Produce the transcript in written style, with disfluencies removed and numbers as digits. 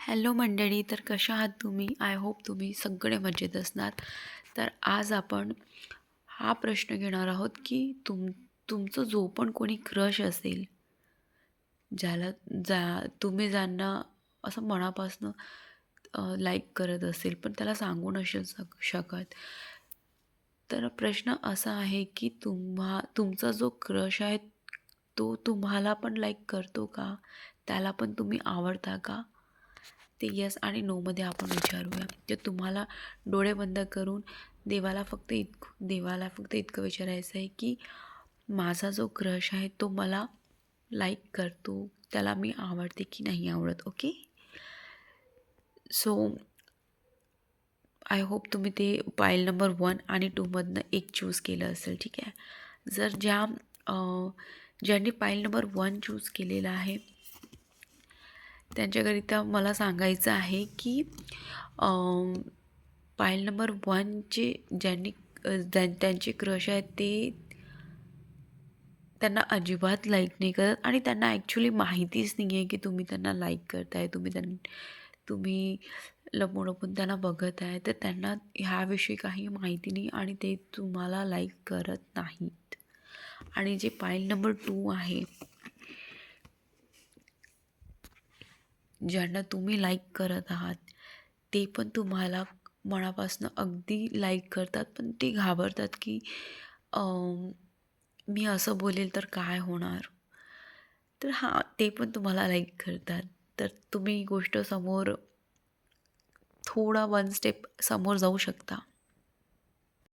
Hello मंडळी, तर कशा आहात तुम्ही? आय होप तुम्ही सगळे मजेत असणार. तर आज आपण हा प्रश्न घेणार आहोत की तुमचं जो पण कोणी क्रश असेल, ज्याला तुम्ही ज्यांना असं मनापासनं लाईक करत असेल, पण त्याला सांगू नसेल शकत. तर प्रश्न असा आहे की तुमचा जो क्रश आहे, तो तुम्हाला पण लाईक करतो का? त्याला पण तुम्ही आवडता का? ते येस आणि नोमध्ये आपण विचारूया. तर तुम्हाला डोळे बंद करून देवाला फक्त इतकं विचारायचं आहे की माझा जो क्रश आहे तो मला लाईक करतो, त्याला मी आवडते की नाही आवडत. ओके. सो आय होप तुम्ही ते पाईल नंबर 1 आणि 2 मधनं एक चूज केलं असेल. ठीक आहे. जर ज्यांनी पाईल नंबर 1 चूज केलेला आहे त्यांच्याकरिता मला सांगायचं आहे की पाईल नंबर 1चे त्यांचे क्रश आहेत ते त्यांना अजिबात लाईक नाही करत आणि त्यांना ॲक्च्युली माहितीच नाही आहे की तुम्ही त्यांना लाईक करताय. तुम्ही लपून त्यांना बघत आहे. तर त्यांना ह्याविषयी काही माहिती नाही आणि ते तुम्हाला लाईक करत नाहीत. आणि जे पाईल नंबर 2 आहे, ज्यांना तुम्ही लाईक करत आहात ते पण तुम्हाला मनापासून अगदी लाईक करतात, पण ते घाबरतात की मी असं बोलेल तर काय होणार. तर हां, ते पण तुम्हाला लाईक करतात. तर तुम्ही गोष्ट समोर थोडा 1 स्टेप समोर जाऊ शकता.